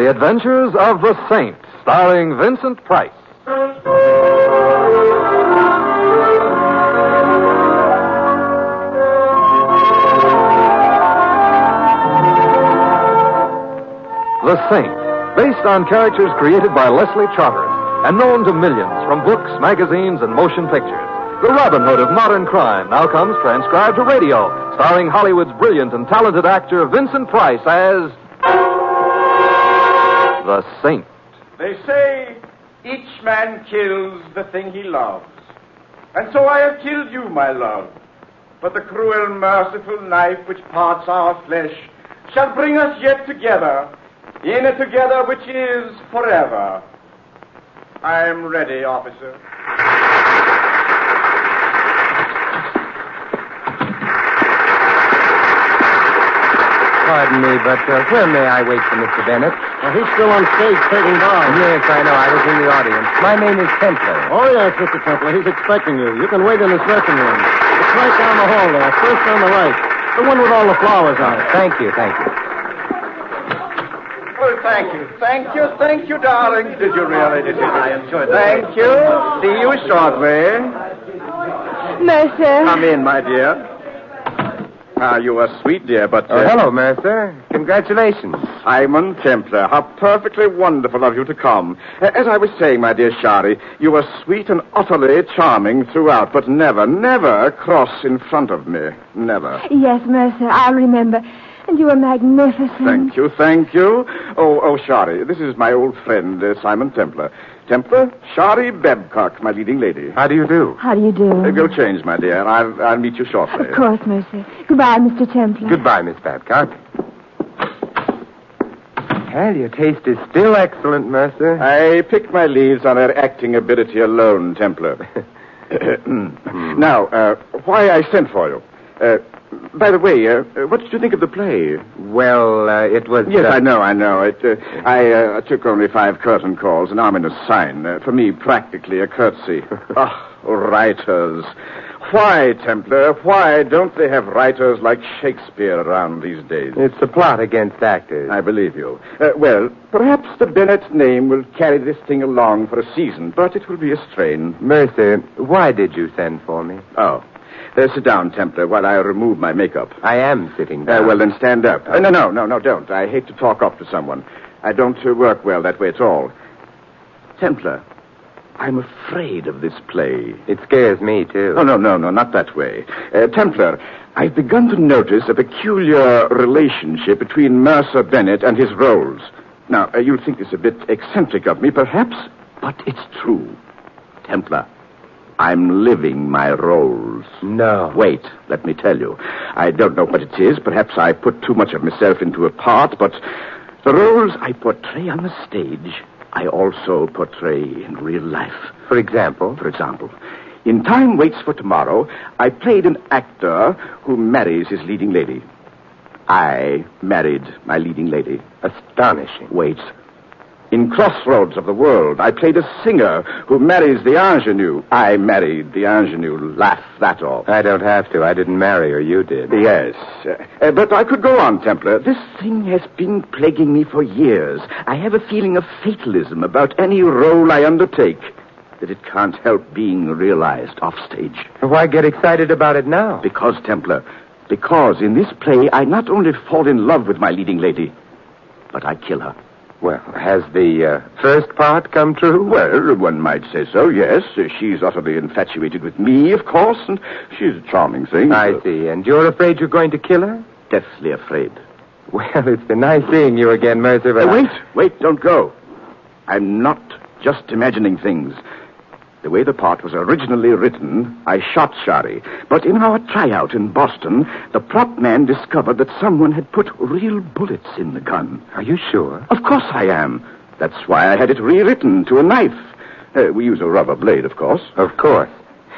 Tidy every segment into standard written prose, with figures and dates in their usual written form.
The Adventures of the Saint, starring Vincent Price. The Saint, based on characters created by Leslie Charteris and known to millions from books, magazines, and motion pictures. The Robin Hood of modern crime now comes transcribed to radio, starring Hollywood's brilliant and talented actor Vincent Price as The Saint. They say each man kills the thing he loves. And so I have killed you, my love. But the cruel, merciful knife which parts our flesh shall bring us yet together, in a together which is forever. I am ready, officer. Pardon me, but where may I wait for Mr. Bennett? He's still on stage taking down. Yes, I know. I was in the audience. My name is Templar. Oh, yes, Mr. Templar. He's expecting you. You can wait in his dressing room. It's right down the hall there, first on the right. The one with all the flowers on it. Thank you. Well, thank you, darling. Did you really? I enjoyed that. Thank you. See you shortly. Mercer. Come in, my dear. You are sweet, dear, but... hello, Mercer. Congratulations. Simon Templar, how perfectly wonderful of you to come. As I was saying, my dear Shari, you were sweet and utterly charming throughout, but never cross in front of me. Never. Yes, Mercer, I'll remember. And you were magnificent. Thank you. Oh, Shari, this is my old friend, Simon Templar. Templar, Shari Babcock, my leading lady. How do you do? How do you do? Go change, my dear. I'll meet you shortly. Of course, Mercer. Goodbye, Mr. Templar. Goodbye, Miss Babcock. Well, your taste is still excellent, Mercer. I picked my leaves on her acting ability alone, Templar. Now, why I sent for you. By the way, what did you think of the play? Well, it was... Yes, I know. I took only 5 curtain calls, an ominous sign. For me, practically a courtesy. Writers. Why, Templar, why don't they have writers like Shakespeare around these days? It's a plot against actors. I believe you. Well, perhaps the Bennett name will carry this thing along for a season, but it will be a strain. Mercer, why did you send for me? Oh. Sit down, Templar, while I remove my makeup. I am sitting down. Well, then stand up. No, don't. I hate to talk up to someone. I don't work well that way at all. Templar, I'm afraid of this play. It scares me, too. Oh, no, not that way. Templar, I've begun to notice a peculiar relationship between Mercer Bennett and his roles. Now, you'll think this a bit eccentric of me, perhaps, but it's true. Templar, I'm living my roles. No. Wait, let me tell you. I don't know what it is. Perhaps I put too much of myself into a part, but the roles I portray on the stage, I also portray in real life. For example? For example, in Time Waits for Tomorrow, I played an actor who marries his leading lady. I married my leading lady. Astonishing. Wait. In Crossroads of the World, I played a singer who marries the ingenue. I married the ingenue. Laugh that off. I don't have to. I didn't marry her. You did. Yes. But I could go on, Templar. This thing has been plaguing me for years. I have a feeling of fatalism about any role I undertake, that it can't help being realized offstage. Why get excited about it now? Because, Templar, because in this play I not only fall in love with my leading lady, but I kill her. Well, has the first part come true? Well, one might say so, yes. She's utterly infatuated with me, of course, and she's a charming thing. I see. And you're afraid you're going to kill her? Deathly afraid. Well, it's been nice seeing you again, Mercer, but... Wait, don't go. I'm not just imagining things. The way the part was originally written, I shot Shari. But in our tryout in Boston, the prop man discovered that someone had put real bullets in the gun. Are you sure? Of course I am. That's why I had it rewritten to a knife. We use a rubber blade, of course. Of course.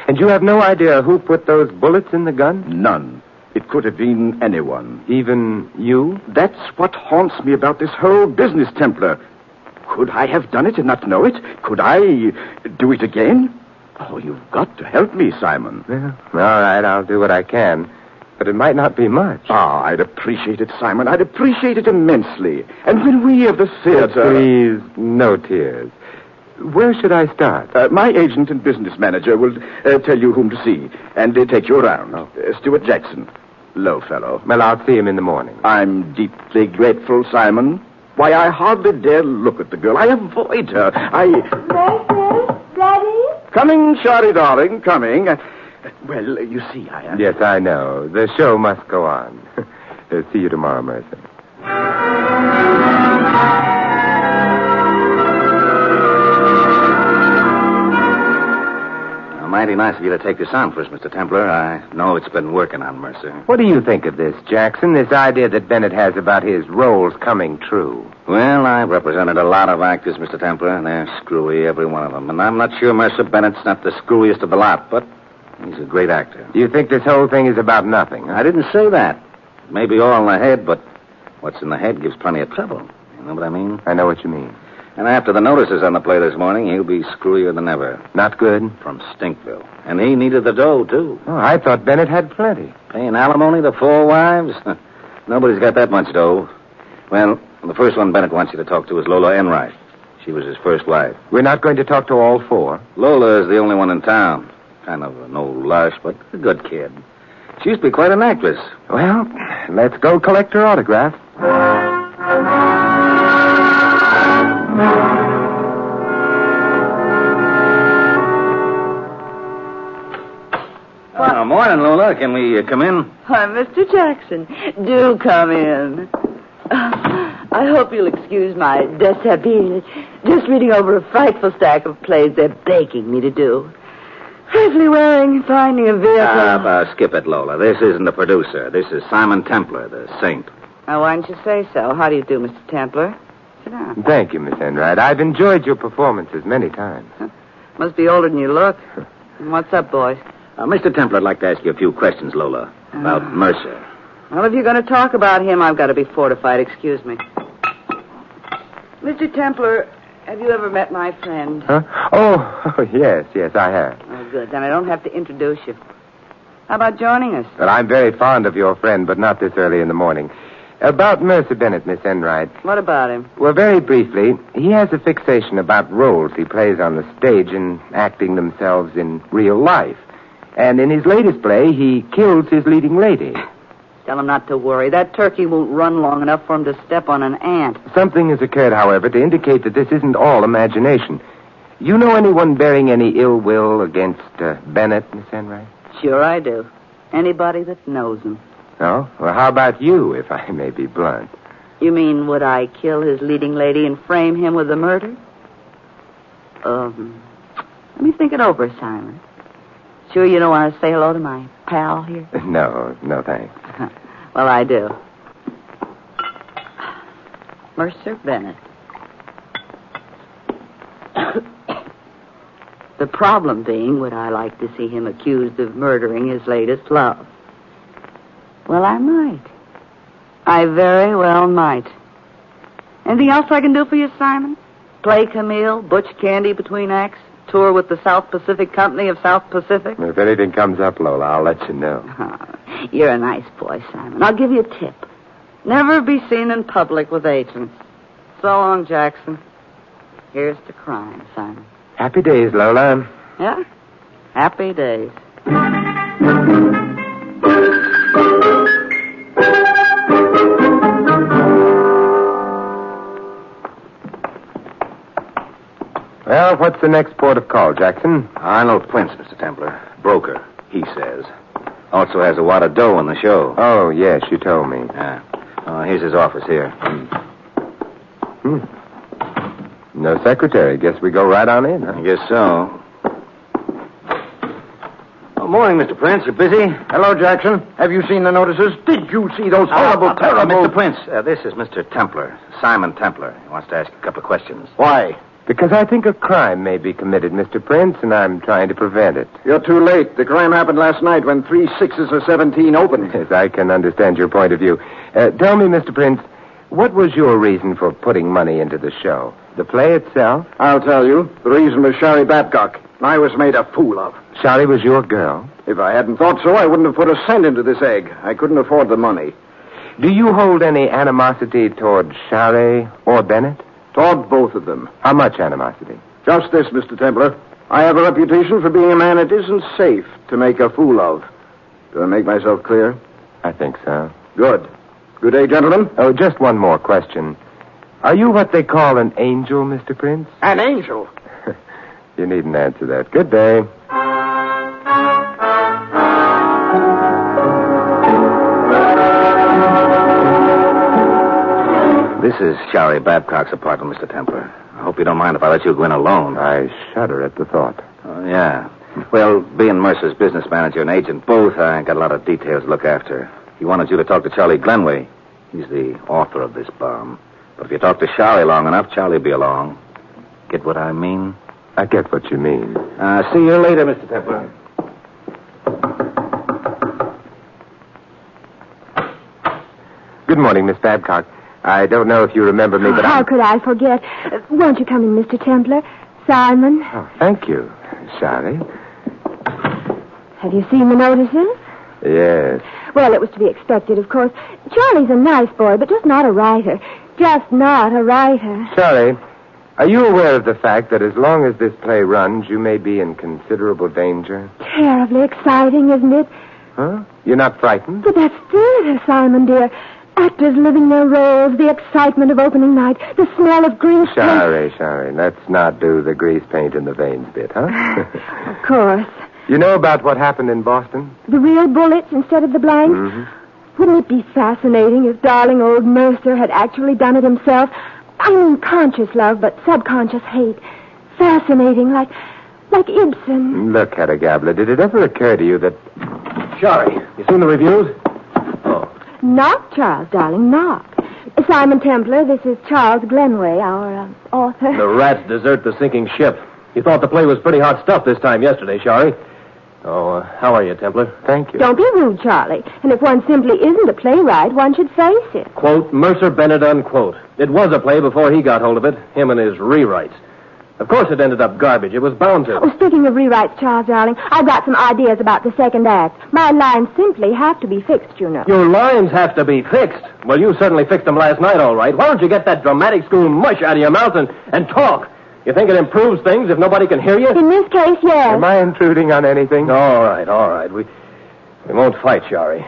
And you have no idea who put those bullets in the gun? None. It could have been anyone. Even you? That's what haunts me about this whole business, Templar. Could I have done it and not know it? Could I do it again? Oh, you've got to help me, Simon. Yeah. All right, I'll do what I can. But it might not be much. Ah, I'd appreciate it, Simon. I'd appreciate it immensely. And when we of the theater... Please, no tears. Where should I start? My agent and business manager will tell you whom to see and take you around. Stuart Jackson. Low fellow. Well, I'll see him in the morning. I'm deeply grateful, Simon. Why, I hardly dare look at the girl. I avoid her. Mercer, Daddy? Coming, Shari, darling, coming. Well, you see, I... Yes, I know. The show must go on. See you tomorrow, Mercer. Mighty nice of you to take this on for us, Mr. Templar. I know it's been working on Mercer. What do you think of this, Jackson? This idea that Bennett has about his roles coming true? Well, I've represented a lot of actors, Mr. Templar, and they're screwy, every one of them. And I'm not sure Mercer Bennett's not the screwiest of the lot, but he's a great actor. Do you think this whole thing is about nothing? Huh? I didn't say that. It may be all in the head, but what's in the head gives plenty of trouble. You know what I mean? I know what you mean. And after the notices on the play this morning, he'll be screwier than ever. Not good? From Stinkville. And he needed the dough, too. Oh, I thought Bennett had plenty. Paying alimony to 4 wives? Nobody's got that much dough. Well, the first one Bennett wants you to talk to is Lola Enright. She was his first wife. We're not going to talk to all 4? Lola is the only one in town. Kind of an old lush, but a good kid. She used to be quite an actress. Well, let's go collect her autograph. Morning, Lola. Can we come in? Why, Mr. Jackson, do come in. I hope you'll excuse my dishabille. Just reading over a frightful stack of plays they're begging me to do. Safely wearing, finding a vehicle. Skip it, Lola. This isn't the producer. This is Simon Templar, the saint. Now, why didn't you say so? How do you do, Mr. Templar? Sit down. Thank you, Miss Enright. I've enjoyed your performances many times. Must be older than you look. What's up, boys? Mr. Templar, I'd like to ask you a few questions, Lola, about Mercer. Well, if you're going to talk about him, I've got to be fortified. Excuse me. Mr. Templar, have you ever met my friend? Huh? Oh, yes, I have. Oh, good. Then I don't have to introduce you. How about joining us? Well, I'm very fond of your friend, but not this early in the morning. About Mercer Bennett, Miss Enright. What about him? Well, very briefly, he has a fixation about roles he plays on the stage and acting themselves in real life. And in his latest play, he kills his leading lady. Tell him not to worry. That turkey won't run long enough for him to step on an ant. Something has occurred, however, to indicate that this isn't all imagination. You know anyone bearing any ill will against Bennett, Miss Enright? Sure I do. Anybody that knows him. Oh? Well, how about you, if I may be blunt? You mean, would I kill his leading lady and frame him with the murder? Let me think it over, Simon. Sure you don't want to say hello to my pal here? No, thanks. Well, I do. Mercer Bennett. The problem being, would I like to see him accused of murdering his latest love? Well, I might. I very well might. Anything else I can do for you, Simon? Play Camille, Butch Candy between acts? Tour with the South Pacific Company of South Pacific? If anything comes up, Lola, I'll let you know. Oh, you're a nice boy, Simon. I'll give you a tip. Never be seen in public with agents. So long, Jackson. Here's to crime, Simon. Happy days, Lola. Yeah? Happy days. Well, what's the next port of call, Jackson? Arnold Prince, Mr. Templar. Broker, he says. Also has a wad of dough on the show. Oh, yes, you told me. Yeah. Here's his office here. No secretary. Guess we go right on in, huh? I guess so. Morning, Mr. Prince. You busy? Hello, Jackson. Have you seen the notices? Did you see those horrible, terrible... Mr. Prince, this is Mr. Templar, Simon Templar. He wants to ask a couple of questions. Why? Because I think a crime may be committed, Mr. Prince, and I'm trying to prevent it. You're too late. The crime happened last night when 3 6s of 17 opened. Yes, I can understand your point of view. Tell me, Mr. Prince, what was your reason for putting money into the show? The play itself? I'll tell you. The reason was Sherry Babcock. I was made a fool of. Sally was your girl? If I hadn't thought so, I wouldn't have put a cent into this egg. I couldn't afford the money. Do you hold any animosity toward Sally or Bennett? Toward both of them. How much animosity? Just this, Mr. Templar. I have a reputation for being a man it isn't safe to make a fool of. Do I make myself clear? I think so. Good. Good day, gentlemen. Oh, just one more question. Are you what they call an angel, Mr. Prince? An angel? You needn't answer that. Good day. This is Sherry Babcock's apartment, Mr. Templar. I hope you don't mind if I let you go in alone. I shudder at the thought. Oh, yeah. Well, being Mercer's business manager and agent both, I got a lot of details to look after. He wanted you to talk to Charlie Glenway. He's the author of this bomb. But if you talk to Charlie long enough, Charlie'll be along. Get what I mean? I get what you mean. See you later, Mr. Templar. Good morning, Miss Babcock. I don't know if you remember me, but How could I forget? Won't you come in, Mr. Templar? Simon? Oh, thank you, Sally. Have you seen the notices? Yes. Well, it was to be expected, of course. Charlie's a nice boy, but just not a writer. Just not a writer. Sally, are you aware of the fact that as long as this play runs, you may be in considerable danger? Terribly exciting, isn't it? Huh? You're not frightened? But that's theater, Simon, dear. Actors living their roles, the excitement of opening night, the smell of grease paint. Sorry. Let's not do the grease paint in the veins bit, huh? Of course. You know about what happened in Boston? The real bullets instead of the blanks? Mm-hmm. Wouldn't it be fascinating if darling old Mercer had actually done it himself? I mean, conscious love, but subconscious hate. Fascinating, like Ibsen. Look, Hedda Gabler, did it ever occur to you that... Sherry, you seen the reviews? Oh. Knock, Charles, darling, knock. Simon Templar, this is Charles Glenway, our author. The rats desert the sinking ship. You thought the play was pretty hot stuff this time yesterday, Sherry. Oh, how are you, Templar? Thank you. Don't be rude, Charlie. And if one simply isn't a playwright, one should face it. Quote, Mercer Bennett, unquote. It was a play before he got hold of it, him and his rewrites. Of course it ended up garbage. It was bound to. Oh, speaking of rewrites, Charles, darling, I've got some ideas about the second act. My lines simply have to be fixed, you know. Your lines have to be fixed. Well, you certainly fixed them last night, all right. Why don't you get that dramatic school mush out of your mouth and talk? You think it improves things if nobody can hear you? In this case, yes. Am I intruding on anything? All right. We won't fight, Sherry.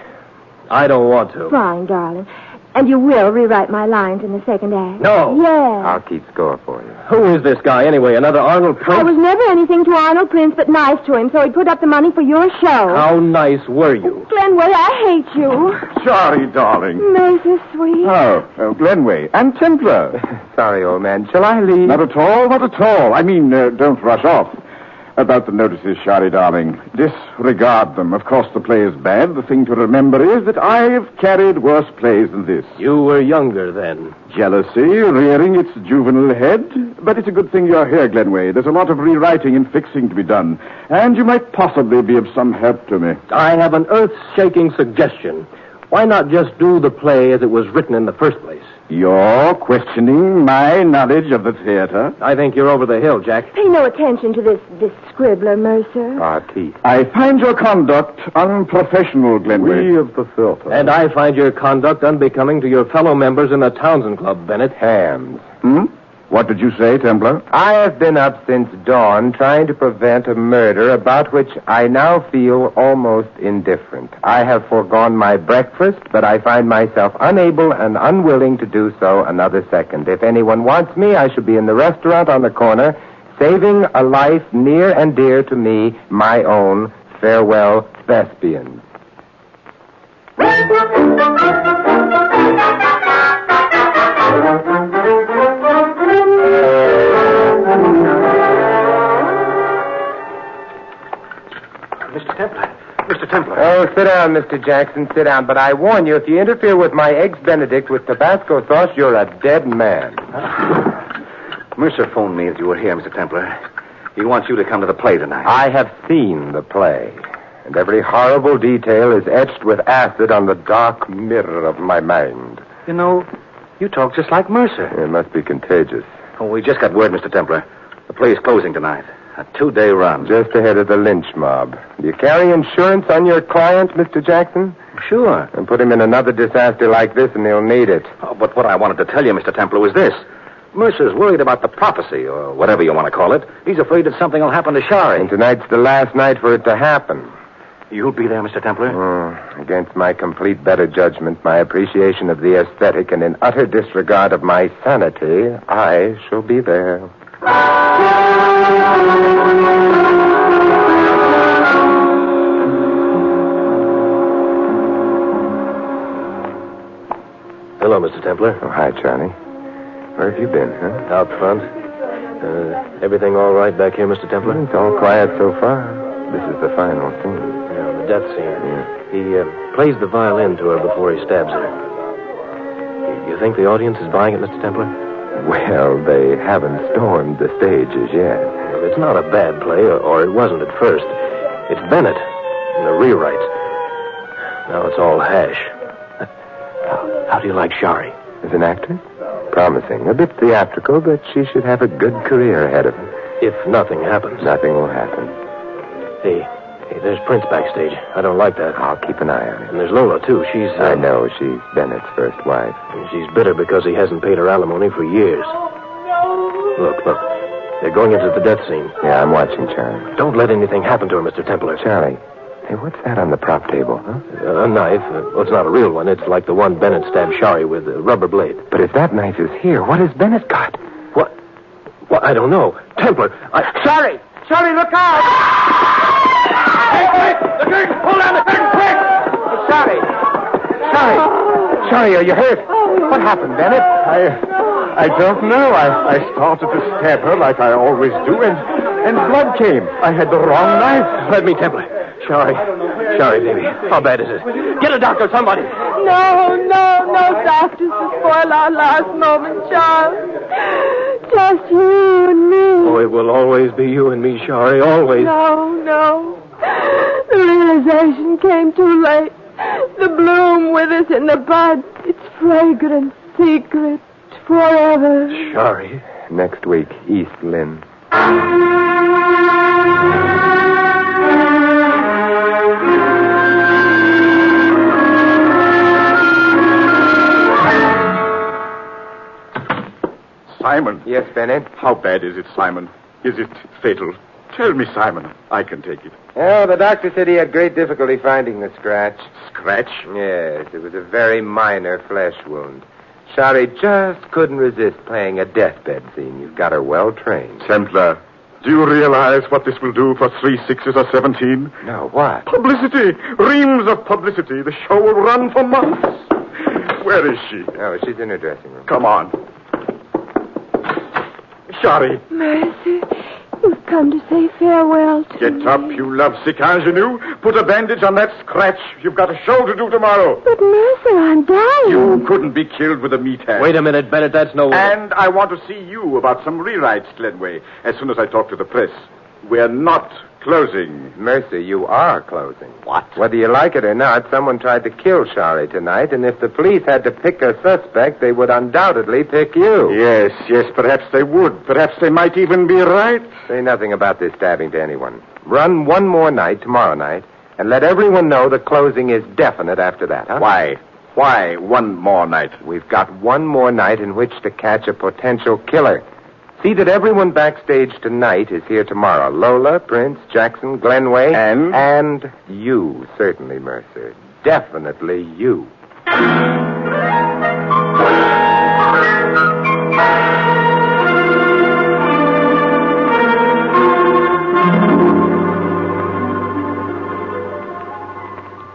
I don't want to. Fine, darling. And you will rewrite my lines in the second act? No. Yes. I'll keep score for you. Who is this guy, anyway? Another Arnold Prince? I was never anything to Arnold Prince but nice to him, so he put up the money for your show. How nice were you? Glenway, I hate you. Sorry, darling. Mercer, sweet. Oh, Glenway. And Templar. Sorry, old man. Shall I leave? Not at all. I mean, don't rush off. About the notices, Shari, darling. Disregard them. Of course, the play is bad. The thing to remember is that I've carried worse plays than this. You were younger then. Jealousy rearing its juvenile head. But it's a good thing you're here, Glenway. There's a lot of rewriting and fixing to be done. And you might possibly be of some help to me. I have an earth-shaking suggestion. Why not just do the play as it was written in the first place? You're questioning my knowledge of the theater? I think you're over the hill, Jack. Pay no attention to this scribbler, Mercer. Our teeth. I find your conduct unprofessional, Glenway. We of the filter. And I find your conduct unbecoming to your fellow members in the Townsend Club, Bennett. Hams. What did you say, Templar? I have been up since dawn trying to prevent a murder about which I now feel almost indifferent. I have foregone my breakfast, but I find myself unable and unwilling to do so another second. If anyone wants me, I shall be in the restaurant on the corner, saving a life near and dear to me, my own. Farewell, Thespians. Mr. Templar. Oh, sit down, Mr. Jackson, sit down. But I warn you, if you interfere with my Eggs Benedict with Tabasco sauce, you're a dead man. Mercer phoned me as you were here, Mr. Templar. He wants you to come to the play tonight. I have seen the play, and every horrible detail is etched with acid on the dark mirror of my mind. You know, you talk just like Mercer. It must be contagious. Oh, we just got word, Mr. Templar. The play's closing tonight. A 2-day run. Just ahead of the lynch mob. Do you carry insurance on your client, Mr. Jackson? Sure. And put him in another disaster like this, and he'll need it. Oh, but what I wanted to tell you, Mr. Templar, was this. Mercer's worried about the prophecy, or whatever you want to call it. He's afraid that something will happen to Shari. And tonight's the last night for it to happen. You'll be there, Mr. Templar? Against my complete better judgment, my appreciation of the aesthetic, and in utter disregard of my sanity, I shall be there. Hello, Mr. Templar. Oh, hi, Charlie. Where have you been, huh? Out front. Everything all right back here, Mr. Templar? It's all quiet so far. This is the final scene. Yeah, the death scene. Yeah. He plays the violin to her before he stabs her. You think the audience is buying it, Mr. Templar? Well, they haven't stormed the stage as yet. Well, it's not a bad play, or it wasn't at first. It's Bennett in the rewrites. Now it's all hash. How do you like Shari? As an actress? Promising. A bit theatrical, but she should have a good career ahead of her. If nothing happens. Nothing will happen. Hey, there's Prince backstage. I don't like that. I'll keep an eye on him. And there's Lola, too. She's... I know. She's Bennett's first wife. And she's bitter because he hasn't paid her alimony for years. Look. They're going into the death scene. Yeah, I'm watching, Charlie. Don't let anything happen to her, Mr. Templar. Charlie, hey, what's that on the prop table, huh? A knife. Well, it's not a real one. It's like the one Bennett stabbed Shari with, a rubber blade. But if that knife is here, what has Bennett got? What? Well, I don't know. Templar, Shari! Shari, look out! Quick! The curtain! Pull down the curtain, quick! Shari, are you hurt? What happened, Bennett? I don't know. I started to stab her like I always do, and blood came. I had the wrong knife. Let me, Templar. Shari, baby. How bad is it? Get a doctor, somebody. No doctors to spoil our last moment, Charles. Just you and me. Oh, it will always be you and me, Shari, always. No. The realization came too late. The bloom with us in the bud. It's fragrant, secret, forever. Shari. Next week, East Lynn. Simon. Yes, Bennett? How bad is it, Simon? Is it fatal? Tell me, Simon. I can take it. Oh, the doctor said he had great difficulty finding the scratch. Scratch? Yes, it was a very minor flesh wound. Shari just couldn't resist playing a deathbed scene. You've got her well trained. Templar, do you realize what this will do for 3 6s or 17? No, what? Publicity! Reams of publicity. The show will run for months. Where is she? Oh, she's in her dressing room. Come on. Shari. Mercy, you've come to say farewell to Get me. up, you lovesick ingenue. Put a bandage on that scratch. You've got a show to do tomorrow. But Mercer, I'm dying. You couldn't be killed with a meat hand. Wait a minute, Bennett. That's no way. And I want to see you about some rewrites, Glenway, as soon as I talk to the press. We're not closing. Mercy, you are closing. What? Whether you like it or not, someone tried to kill Shari tonight, and if the police had to pick a suspect, they would undoubtedly pick you. Yes, perhaps they would. Perhaps they might even be right. Say nothing about this stabbing to anyone. Run one more night, tomorrow night, and let everyone know the closing is definite after that, huh? Why? Why one more night? We've got one more night in which to catch a potential killer. See that everyone backstage tonight is here tomorrow. Lola, Prince, Jackson, Glenway. And you, certainly, Mercer. Definitely you.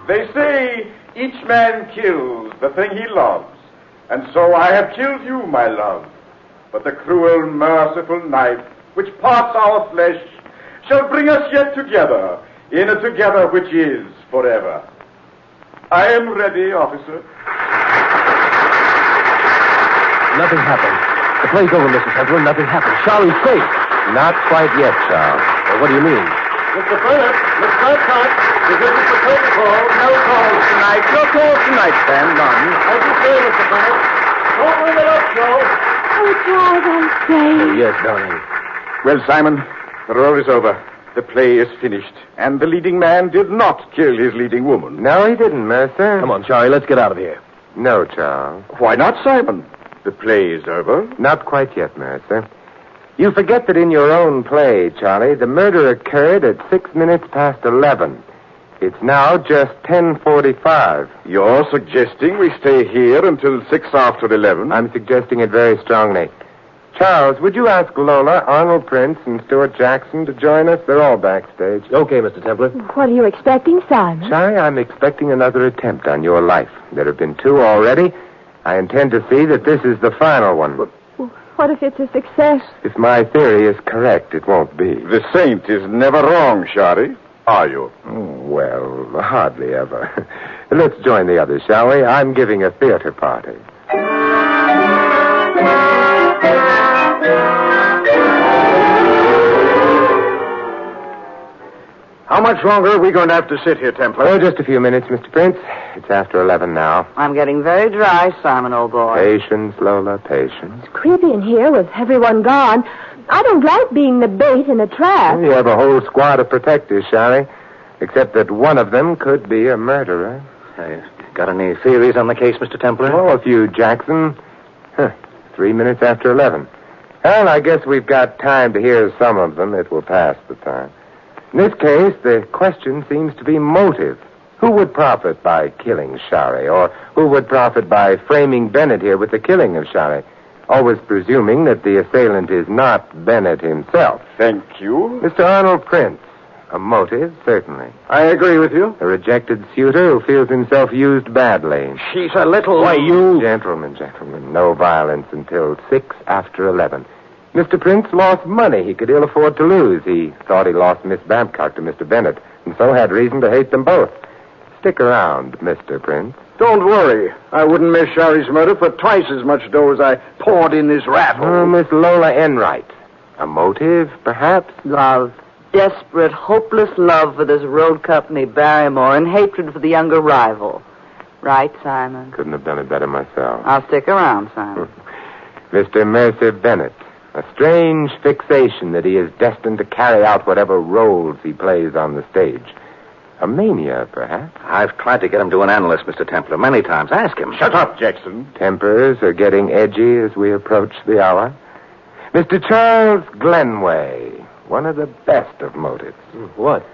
They say each man kills the thing he loves, and so I have killed you, my love. But the cruel, merciful knife which parts our flesh shall bring us yet together, in a together which is forever. I am ready, officer. Nothing happened. The play's over, Mr. Templar. Nothing happened. Charlie's safe. Not quite yet, Charles. Well, what do you mean? Mr. Bennett, let's not cut. This is the protocol. No calls tonight. No calls tonight, Stan. None. As you say, Mr. Bennett. Don't bring it up, Joe. Oh, Charles, I'm saying. Yes, darling. Well, Simon, the role is over. The play is finished. And the leading man did not kill his leading woman. No, he didn't, Mercer. Come on, Charlie, let's get out of here. No, Charles. Why not, Simon? The play is over. Not quite yet, Mercer. You forget that in your own play, Charlie, the murder occurred at 6 minutes past 11. It's now just 10:45. You're suggesting we stay here until 6 after 11? I'm suggesting it very strongly. Charles, would you ask Lola, Arnold Prince, and Stuart Jackson to join us? They're all backstage. Okay, Mr. Templar. What are you expecting, Simon? Charlie, I'm expecting another attempt on your life. There have been 2 already. I intend to see that this is the final one. What if it's a success? If my theory is correct, it won't be. The saint is never wrong, Shari. Are you? Well, hardly ever. Let's join the others, shall we? I'm giving a theater party. How much longer are we going to have to sit here, Templar? Oh, just a few minutes, Mr. Prince. It's after 11 now. I'm getting very dry, Simon, old boy. Patience, Lola, patience. It's creepy in here with everyone gone. I don't like being the bait in a trap. You have a whole squad of protectors, Shari. Except that one of them could be a murderer. Got any theories on the case, Mr. Templar? Oh, a few, Jackson. 3 minutes after 11. Well, I guess we've got time to hear some of them. It will pass the time. In this case, the question seems to be motive. Who would profit by killing Shari? Or who would profit by framing Bennett here with the killing of Shari? Always presuming that the assailant is not Bennett himself. Thank you. Mr. Arnold Prince. A motive, certainly. I agree with you. A rejected suitor who feels himself used badly. She's a little... Why, you... Gentlemen, no violence until 6 after 11. Mr. Prince lost money he could ill afford to lose. He thought he lost Miss Babcock to Mr. Bennett, and so had reason to hate them both. Stick around, Mr. Prince. Don't worry. I wouldn't miss Shari's murder for twice as much dough as I poured in this rat hole. Oh, Miss Lola Enright. A motive, perhaps? Love. Desperate, hopeless love for this road company, Barrymore, and hatred for the younger rival. Right, Simon? Couldn't have done it better myself. I'll stick around, Simon. Mr. Mercer Bennett. A strange fixation that he is destined to carry out whatever roles he plays on the stage. A mania, perhaps? I've tried to get him to an analyst, Mr. Templar, many times. Ask him. Shut up, Jackson. Tempers are getting edgy as we approach the hour. Mr. Charles Glenway, one of the best of motives. What?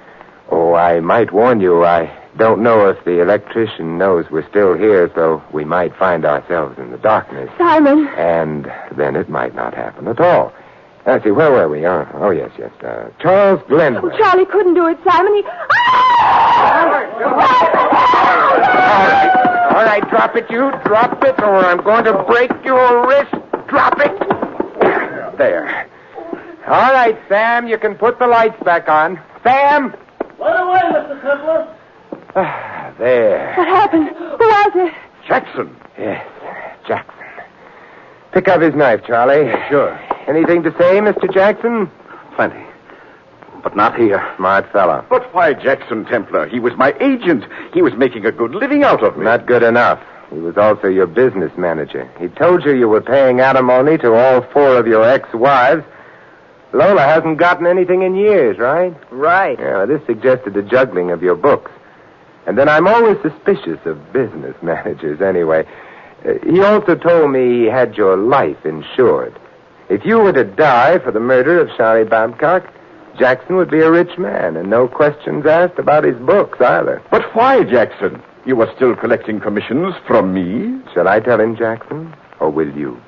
Oh, I might warn you, I don't know if the electrician knows we're still here, so we might find ourselves in the darkness. Simon. And then it might not happen at all. Let's see, where were we? Oh, yes. Charles Glenway. Oh, Charlie couldn't do it, Simon. He... All right, drop it, you. Drop it, or I'm going to break your wrist. Drop it. There. All right, Sam, you can put the lights back on. Sam! Right away, Mr. Templar. There. What happened? Who was it? Jackson. Yes, Jackson. Pick up his knife, Charlie. Sure. Anything to say, Mr. Jackson? Plenty. But not here. Smart fella. But why Jackson, Templar? He was my agent. He was making a good living out of me. Not good enough. He was also your business manager. He told you were paying alimony to all 4 of your ex-wives. Lola hasn't gotten anything in years, right? Right. Yeah, this suggested the juggling of your books. And then I'm always suspicious of business managers anyway. He also told me he had your life insured. If you were to die for the murder of Shari Babcock, Jackson would be a rich man, and no questions asked about his books either. But why, Jackson? You were still collecting commissions from me? Shall I tell him, Jackson, or will you?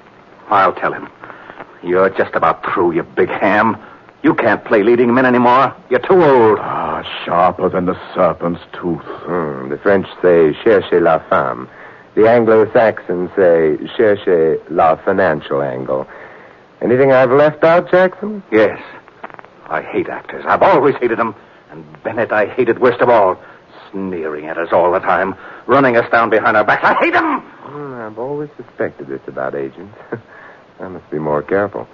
I'll tell him. You're just about through, you big ham. You can't play leading men anymore. You're too old. Ah, sharper than the serpent's tooth. The French say, cherchez la femme. The Anglo-Saxons say, cherchez la financial angle. Anything I've left out, Jackson? Yes. I hate actors. I've always hated them. And Bennett I hated worst of all. Sneering at us all the time. Running us down behind our backs. I hate them! I've always suspected this about agents. I must be more careful.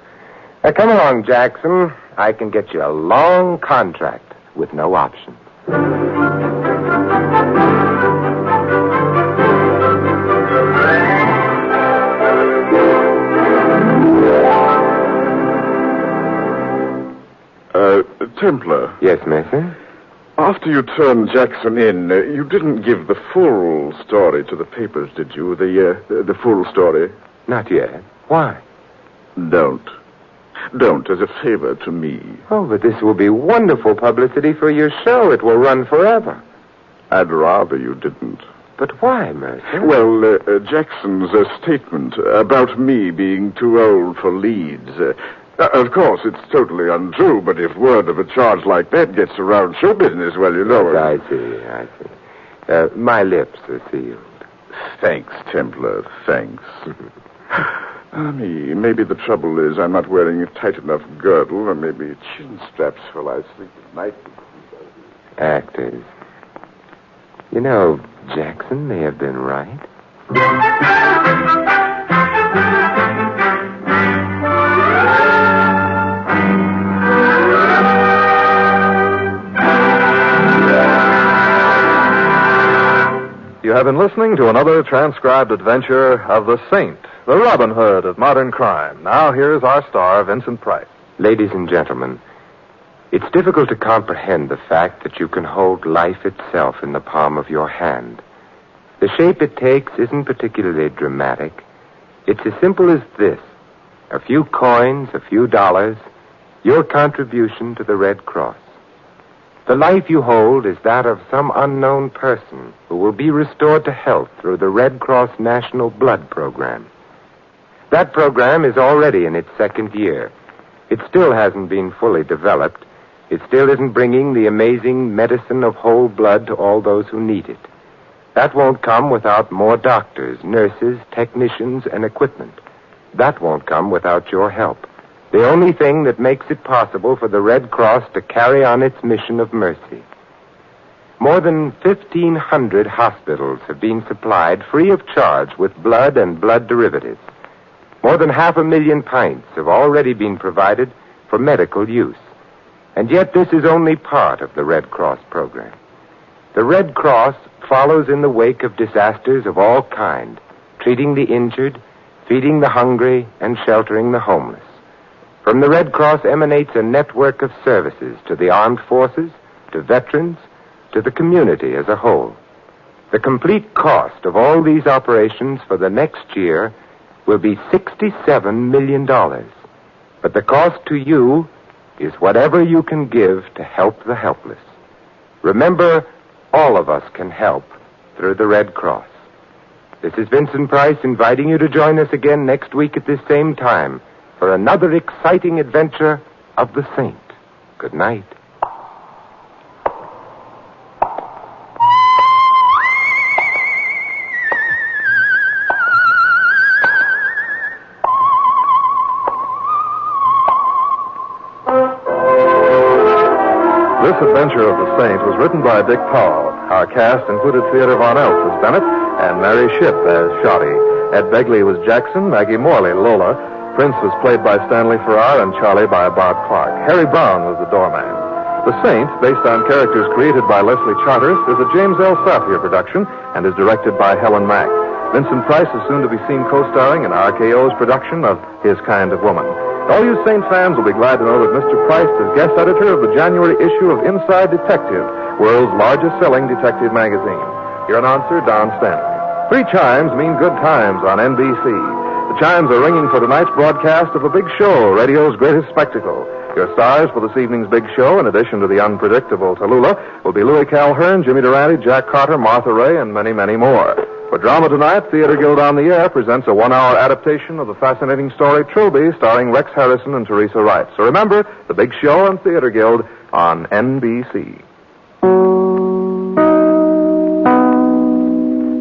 Now, come along, Jackson. I can get you a long contract with no options. Templar. Yes, Mason? After you turned Jackson in, you didn't give the full story to the papers, did you? The full story? Not yet. Why? Don't. Don't, as a favor to me. Oh, but this will be wonderful publicity for your show. It will run forever. I'd rather you didn't. But why, Mercer? Well, Jackson's statement about me being too old for leads. Of course, it's totally untrue, but if word of a charge like that gets around show business, well, you know... Yes, I see. My lips are sealed. Thanks, Templar, thanks. Maybe the trouble is I'm not wearing a tight enough girdle, or maybe chin straps while I sleep at night. Actors. You know, Jackson may have been right. You have been listening to another transcribed adventure of the Saint, the Robin Hood of modern crime. Now here's our star, Vincent Price. Ladies and gentlemen, it's difficult to comprehend the fact that you can hold life itself in the palm of your hand. The shape it takes isn't particularly dramatic. It's as simple as this. A few coins, a few dollars, your contribution to the Red Cross. The life you hold is that of some unknown person who will be restored to health through the Red Cross National Blood Program. That program is already in its second year. It still hasn't been fully developed. It still isn't bringing the amazing medicine of whole blood to all those who need it. That won't come without more doctors, nurses, technicians, and equipment. That won't come without your help. The only thing that makes it possible for the Red Cross to carry on its mission of mercy. More than 1,500 hospitals have been supplied free of charge with blood and blood derivatives. More than 500,000 pints have already been provided for medical use. And yet this is only part of the Red Cross program. The Red Cross follows in the wake of disasters of all kinds, treating the injured, feeding the hungry, and sheltering the homeless. From the Red Cross emanates a network of services to the armed forces, to veterans, to the community as a whole. The complete cost of all these operations for the next year will be $67 million. But the cost to you is whatever you can give to help the helpless. Remember, all of us can help through the Red Cross. This is Vincent Price inviting you to join us again next week at this same time for another exciting adventure of the Saint. Good night. This adventure of the Saint was written by Dick Powell. Our cast included Theodore Von Eltz as Bennett and Mary Shipp as Shoddy. Ed Begley was Jackson, Maggie Morley, Lola. Prince was played by Stanley Farrar and Charlie by Bob Clark. Harry Brown was the doorman. The Saint, based on characters created by Leslie Charteris, is a James L. Safier production and is directed by Helen Mack. Vincent Price is soon to be seen co-starring in RKO's production of His Kind of Woman. All you Saint fans will be glad to know that Mr. Price is guest editor of the January issue of Inside Detective, world's largest-selling detective magazine. Your announcer, Don Stanley. 3 chimes mean good times on NBC. The chimes are ringing for tonight's broadcast of The Big Show, radio's greatest spectacle. Your stars for this evening's Big Show, in addition to the unpredictable Tallulah, will be Louis Calhern, Jimmy Durante, Jack Carter, Martha Ray, and many, many more. For drama tonight, Theater Guild on the Air presents a 1-hour adaptation of the fascinating story Trilby, starring Rex Harrison and Teresa Wright. So remember, The Big Show and Theater Guild on NBC.